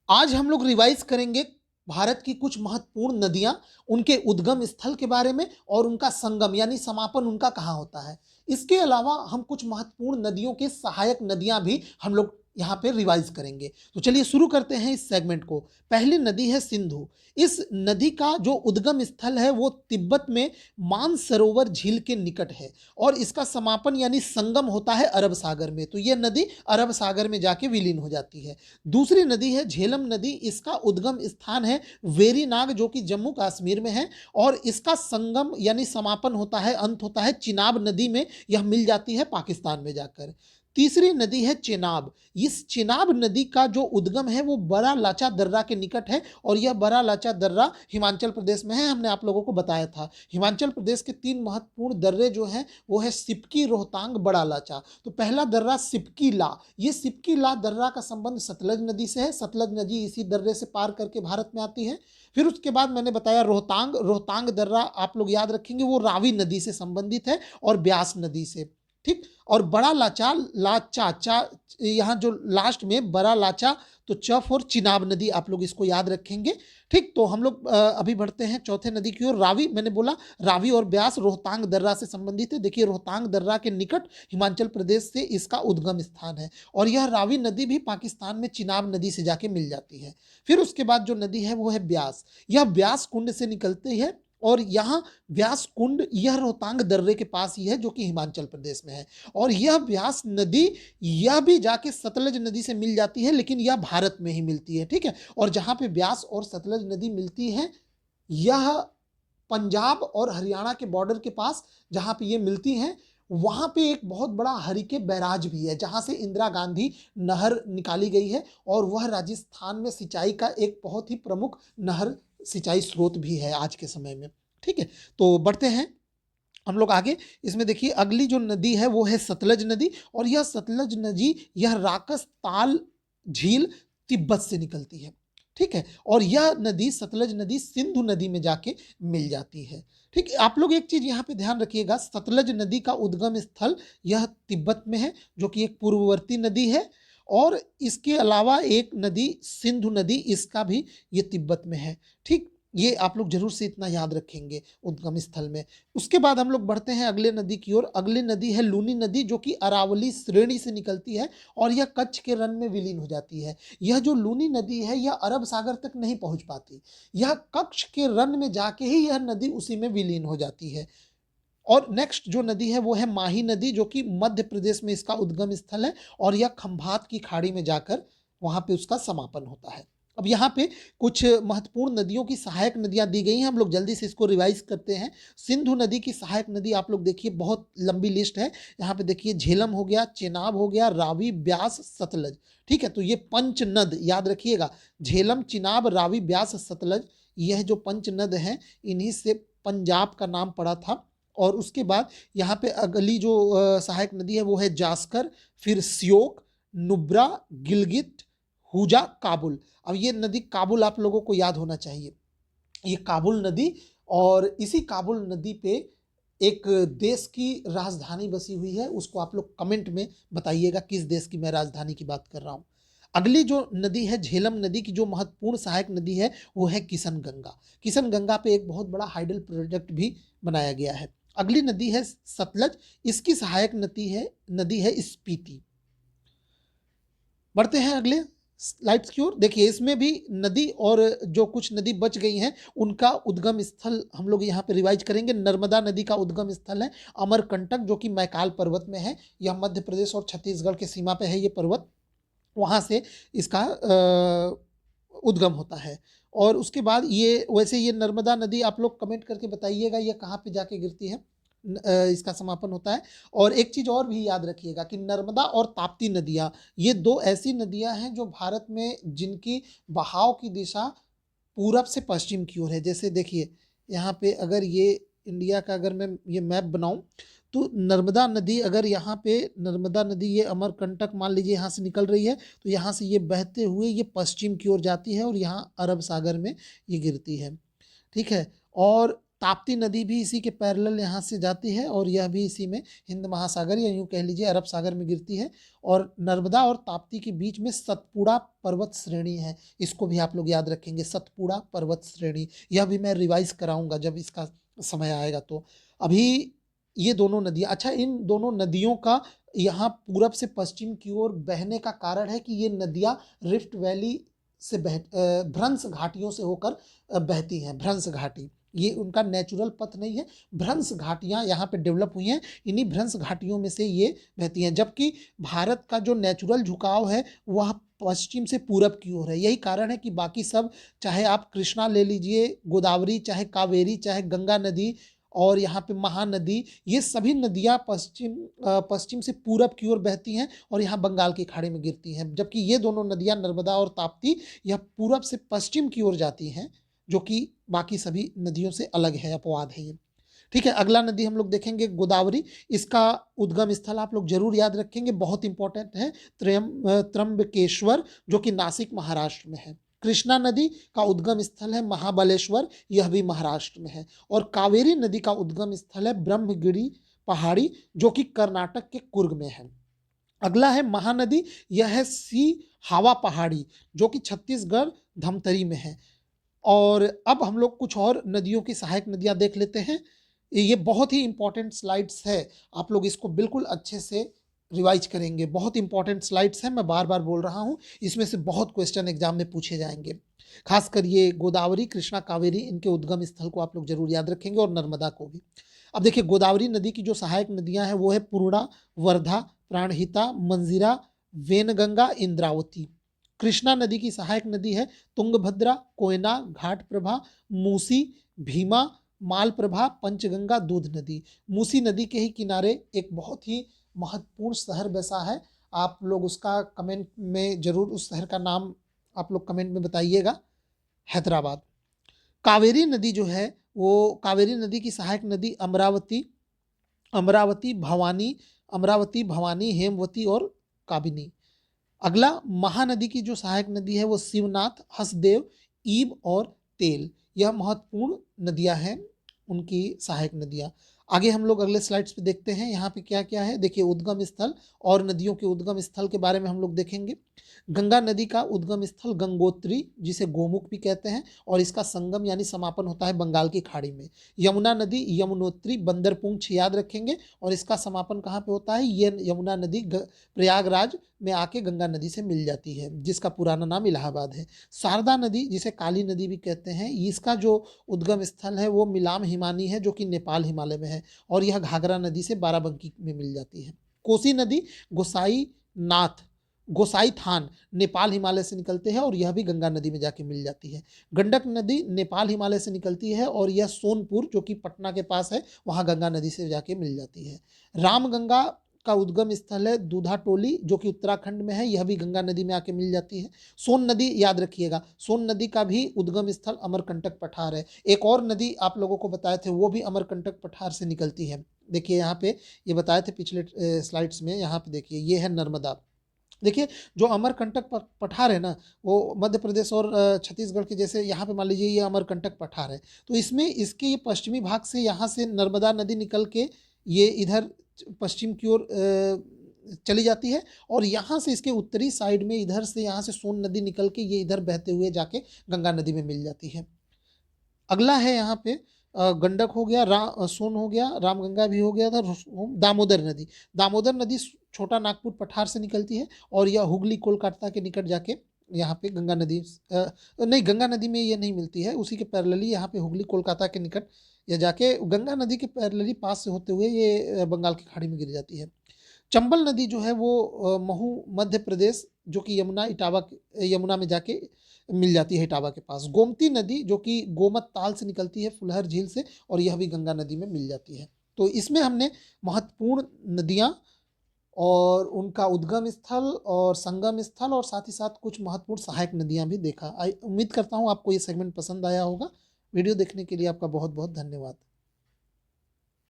आज हम लोग रिवाइज करेंगे भारत की कुछ महत्वपूर्ण नदियां, उनके उद्गम स्थल के बारे में और उनका संगम यानी समापन उनका कहाँ होता है। इसके अलावा हम कुछ महत्वपूर्ण नदियों के सहायक नदियां भी हम लोग यहाँ पे रिवाइज करेंगे। तो चलिए शुरू करते हैं इस सेगमेंट को। पहली नदी है सिंधु। इस नदी का जो उद्गम स्थल है वो तिब्बत में मानसरोवर झील के निकट है और इसका समापन यानी संगम होता है अरब सागर में। तो यह नदी अरब सागर में जाके विलीन हो जाती है। दूसरी नदी है झेलम नदी। इसका उद्गम स्थान है वेरीनाग जो कि जम्मू कश्मीर में है और इसका संगम यानी समापन होता है, अंत होता है चिनाब नदी में। यह मिल जाती है पाकिस्तान में जाकर। तीसरी नदी है चेनाब। इस चेनाब नदी का जो उद्गम है वो बड़ा लाचा दर्रा के निकट है और यह बड़ा लाचा दर्रा हिमाचल प्रदेश में है। हमने आप लोगों को बताया था हिमाचल प्रदेश के तीन महत्वपूर्ण दर्रे जो हैं वो है सिपकी, रोहतांग, बड़ा लाचा। तो पहला दर्रा सिपकी ला। ये सिपकी ला दर्रा का संबंध सतलज नदी से है। सतलज नदी इसी दर्रे से पार करके भारत में आती है। फिर उसके बाद मैंने बताया रोहतांग। रोहतांग दर्रा आप लोग याद रखेंगे वो रावी नदी से संबंधित है और ब्यास नदी से। ठीक। और बड़ा लाचा, लाचा चा, यहाँ जो लास्ट में बड़ा लाचा, तो चफ और चिनाब नदी आप लोग इसको याद रखेंगे। ठीक। तो हम लोग अभी बढ़ते हैं चौथे नदी की ओर। रावी, मैंने बोला रावी और ब्यास रोहतांग दर्रा से संबंधित है। देखिए रोहतांग दर्रा के निकट हिमाचल प्रदेश से इसका उद्गम स्थान है और यह रावी नदी भी पाकिस्तान में चिनाब नदी से जाके मिल जाती है। फिर उसके बाद जो नदी है वो है ब्यास। यह ब्यास कुंड से निकलती है और यहाँ व्यास कुंड यह रोहतांग दर्रे के पास ही है जो कि हिमाचल प्रदेश में है। और यह व्यास नदी यह भी जाके सतलज नदी से मिल जाती है लेकिन यह भारत में ही मिलती है। ठीक है। और जहां पे व्यास और सतलज नदी मिलती है यह पंजाब और हरियाणा के बॉर्डर के पास जहां पे ये मिलती हैं वहां पे एक बहुत बड़ा हरिके बैराज भी है जहां से इंदिरा गांधी नहर निकाली गई है और वह राजस्थान में सिंचाई का एक बहुत ही प्रमुख नहर, सिंचाई स्रोत भी है आज के समय में। ठीक है। तो बढ़ते हैं हम लोग आगे। इसमें देखिए अगली जो नदी है वो है सतलज नदी और यह सतलज नदी यह राकस ताल झील तिब्बत से निकलती है। ठीक है। और यह नदी सतलज नदी सिंधु नदी में जाके मिल जाती है। ठीक है। आप लोग एक चीज यहाँ पे ध्यान रखिएगा, सतलज नदी का उद्गम स्थल यह तिब्बत में है जो कि एक पूर्ववर्ती नदी है और इसके अलावा एक नदी सिंधु नदी, इसका भी ये तिब्बत में है। ठीक। ये आप लोग जरूर से इतना याद रखेंगे उद्गम स्थल में। उसके बाद हम लोग बढ़ते हैं अगले नदी की ओर। अगली नदी है लूनी नदी जो कि अरावली श्रेणी से निकलती है और यह कच्छ के रण में विलीन हो जाती है। यह जो लूनी नदी है यह अरब सागर तक नहीं पहुंच पाती, यह कच्छ के रण में जाके ही यह नदी उसी में विलीन हो जाती है। और नेक्स्ट जो नदी है वो है माही नदी जो कि मध्य प्रदेश में इसका उद्गम स्थल है और यह खंभात की खाड़ी में जाकर वहां पे उसका समापन होता है। अब यहाँ पे कुछ महत्वपूर्ण नदियों की सहायक नदियां दी गई हैं, हम लोग जल्दी से इसको रिवाइज करते हैं। सिंधु नदी की सहायक नदी आप लोग देखिए बहुत लंबी लिस्ट है। यहाँ पे देखिए झेलम हो गया, चेनाब हो गया, रावी, ब्यास, सतलज। ठीक है। तो ये पंच नद याद रखिएगा, झेलम, चिनाब, रावी, ब्यास, सतलज। यह जो पंच नद है इन्हीं से पंजाब का नाम पड़ा था। और उसके बाद यहाँ पे अगली जो सहायक नदी है वो है जास्कर, फिर स्योक, नुब्रा, गिलगित, हुजा, काबुल। अब ये नदी काबुल आप लोगों को याद होना चाहिए, ये काबुल नदी। और इसी काबुल नदी पे एक देश की राजधानी बसी हुई है, उसको आप लोग कमेंट में बताइएगा किस देश की मैं राजधानी की बात कर रहा हूँ। अगली जो नदी है झेलम नदी की जो महत्वपूर्ण सहायक नदी है वो है किशन गंगा। किशन गंगा पे एक बहुत बड़ा हाइडल प्रोजेक्ट भी बनाया गया है। अगली नदी है सतलज, इसकी सहायक नदी है स्पीति। बढ़ते हैं अगले स्लाइड्स की ओर। देखिए इसमें भी नदी और जो कुछ नदी बच गई हैं उनका उद्गम स्थल हम लोग यहाँ पे रिवाइज करेंगे। नर्मदा नदी का उद्गम स्थल है अमरकंटक जो कि मैकाल पर्वत में है। यह मध्य प्रदेश और छत्तीसगढ़ के सीमा पे है ये पर्वत, वहाँ से इसका उद्गम होता है। और उसके बाद ये वैसे ये नर्मदा नदी आप लोग कमेंट करके बताइएगा ये कहाँ पे जाके गिरती है, इसका समापन होता है। और एक चीज और भी याद रखिएगा कि नर्मदा और ताप्ती नदियाँ ये दो ऐसी नदियाँ हैं जो भारत में जिनकी बहाव की दिशा पूरब से पश्चिम की ओर है। जैसे देखिए यहाँ पे अगर ये इंडिया का अगर मैं ये मैप बनाऊं तो नर्मदा नदी अगर यहाँ पे नर्मदा नदी ये अमरकंटक मान लीजिए यहाँ से निकल रही है तो यहाँ से ये बहते हुए ये पश्चिम की ओर जाती है और यहाँ अरब सागर में ये गिरती है। ठीक है। और ताप्ती नदी भी इसी के पैरेलल यहाँ से जाती है और यह भी इसी में हिंद महासागर या यूं कह लीजिए अरब सागर में गिरती है। और नर्मदा और ताप्ती के बीच में सतपुड़ा पर्वत श्रेणी है, इसको भी आप लोग याद रखेंगे, सतपुड़ा पर्वत श्रेणी। यह भी मैं रिवाइज कराऊंगा जब इसका समय आएगा। तो अभी ये दोनों नदियां, अच्छा इन दोनों नदियों का यहाँ पूरब से पश्चिम की ओर बहने का कारण है कि ये नदियां रिफ्ट वैली से भ्रंश घाटियों से होकर बहती हैं। भ्रंश घाटी ये उनका नेचुरल पथ नहीं है, भ्रंश घाटियां यहाँ पे डेवलप हुई हैं, इन्हीं भ्रंश घाटियों में से ये बहती हैं। जबकि भारत का जो नेचुरल झुकाव है वह पश्चिम से पूरब की ओर है। यही कारण है कि बाकी सब, चाहे आप कृष्णा ले लीजिए, गोदावरी, चाहे कावेरी, चाहे गंगा नदी और यहाँ पे महानदी, ये सभी नदियाँ पश्चिम से पूरब की ओर बहती हैं और यहाँ बंगाल की खाड़ी में गिरती हैं। जबकि ये दोनों नदियाँ नर्मदा और ताप्ती यह पूरब से पश्चिम की ओर जाती हैं, जो कि बाकी सभी नदियों से अलग है, अपवाद है ये। ठीक है, अगला नदी हम लोग देखेंगे गोदावरी। इसका उद्गम स्थल आप लोग जरूर याद रखेंगे, बहुत इंपॉर्टेंट है, त्र्यंबकेश्वर, जो कि नासिक महाराष्ट्र में है। कृष्णा नदी का उद्गम स्थल है महाबलेश्वर, यह भी महाराष्ट्र में है। और कावेरी नदी का उद्गम स्थल है ब्रह्मगिरी पहाड़ी, जो कि कर्नाटक के कुर्ग में है। अगला है महानदी, यह है सी हावा पहाड़ी, जो कि छत्तीसगढ़ धमतरी में है। और अब हम लोग कुछ और नदियों की सहायक नदियां देख लेते हैं। ये बहुत ही इंपॉर्टेंट स्लाइड्स है, आप लोग इसको बिल्कुल अच्छे से रिवाइज करेंगे। बहुत इंपॉर्टेंट स्लाइड्स हैं, मैं बार बार बोल रहा हूँ, इसमें से बहुत क्वेश्चन एग्जाम में पूछे जाएंगे। खासकर ये गोदावरी, कृष्णा, कावेरी, इनके उद्गम स्थल को आप लोग जरूर याद रखेंगे, और नर्मदा को भी। अब देखिए, गोदावरी नदी की जो सहायक नदियां हैं वो है पूर्णा, वर्धा, प्राणहिता, मंजीरा, वेनगंगा, इंद्रावती। कृष्णा नदी की सहायक नदी है तुंगभद्रा, कोयना, घाटप्रभा, मूसी, भीमा, मालप्रभा, पंचगंगा, दूध नदी। मूसी नदी के ही किनारे एक बहुत ही महत्वपूर्ण शहर बसा है, आप लोग उसका कमेंट में जरूर, उस शहर का नाम आप लोग कमेंट में बताइएगा, हैदराबाद। कावेरी नदी जो है वो, कावेरी नदी की सहायक नदी अमरावती, अमरावती भवानी, हेमवती और काबिनी। अगला महानदी की जो सहायक नदी है वो शिवनाथ, हसदेव, ईब और तेल। यह महत्वपूर्ण नदियां हैं, उनकी सहायक नदियां। आगे हम लोग अगले स्लाइड्स पे देखते हैं यहाँ पे क्या क्या है। देखिए, उद्गम स्थल और नदियों के उद्गम स्थल के बारे में हम लोग देखेंगे। गंगा नदी का उद्गम स्थल गंगोत्री, जिसे गोमुख भी कहते हैं, और इसका संगम यानी समापन होता है बंगाल की खाड़ी में। यमुना नदी, यमुनोत्री, बंदरपुंछ याद रखेंगे, और इसका समापन कहाँ पे होता है, ये यमुना नदी प्रयागराज में आके गंगा नदी से मिल जाती है, जिसका पुराना नाम इलाहाबाद है। शारदा नदी, जिसे काली नदी भी कहते हैं, इसका जो उद्गम स्थल है वो मिलाम हिमानी है, जो कि नेपाल हिमालय में है, और यह घाघरा नदी से बाराबंकी में मिल जाती है। कोसी नदी गोसाई थान नेपाल हिमालय से निकलते हैं, और यह भी गंगा नदी में जाके मिल जाती है। गंडक नदी नेपाल हिमालय से निकलती है, और यह सोनपुर, जो कि पटना के पास है, वहाँ गंगा नदी से जाके मिल जाती है। रामगंगा का उद्गम स्थल है दूधा टोली, जो कि उत्तराखंड में है, यह भी गंगा नदी में आके मिल जाती है। सोन नदी याद रखिएगा, सोन नदी का भी उद्गम स्थल अमरकंटक पठार है। एक और नदी आप लोगों को बताए थे, वो भी अमरकंटक पठार से निकलती है। देखिए यहाँ पे ये बताए थे पिछले स्लाइड्स में, यहाँ पे देखिए ये है नर्मदा। देखिए, जो अमरकंटक पठार है ना, वो मध्य प्रदेश और छत्तीसगढ़ के जैसे, यहाँ पे मान लीजिए ये अमरकंटक पठार है, तो इसमें इसके ये पश्चिमी भाग से यहाँ से नर्मदा नदी निकल के ये इधर पश्चिम की ओर चली जाती है, और यहाँ से इसके उत्तरी साइड में इधर से, यहाँ से सोन नदी निकल के ये इधर बहते हुए जाके गंगा नदी में मिल जाती है। अगला है यहाँ पे गंडक हो गया, सोन हो गया, रामगंगा भी हो गया था, दामोदर नदी। दामोदर नदी छोटा नागपुर पठार से निकलती है, और यह हुगली कोलकाता के निकट जाके यहाँ पे गंगा नदी नहीं, गंगा नदी में ये नहीं मिलती है, उसी के पैरेलली यहाँ पे हुगली कोलकाता के निकट ये जाके गंगा नदी के पैरेलली पास से होते हुए ये बंगाल की खाड़ी में गिर जाती है। चंबल नदी जो है वो महू मध्य प्रदेश, जो कि यमुना में जाके मिल जाती है इटावा के पास। गोमती नदी, जो कि गोमत ताल से निकलती है फुलहर झील से, और यह भी गंगा नदी में मिल जाती है। तो इसमें हमने महत्वपूर्ण नदियाँ और उनका उद्गम स्थल और संगम स्थल, और साथ ही साथ कुछ महत्वपूर्ण सहायक नदियाँ भी देखा। उम्मीद करता हूँ आपको ये सेगमेंट पसंद आया होगा। वीडियो देखने के लिए आपका बहुत बहुत धन्यवाद।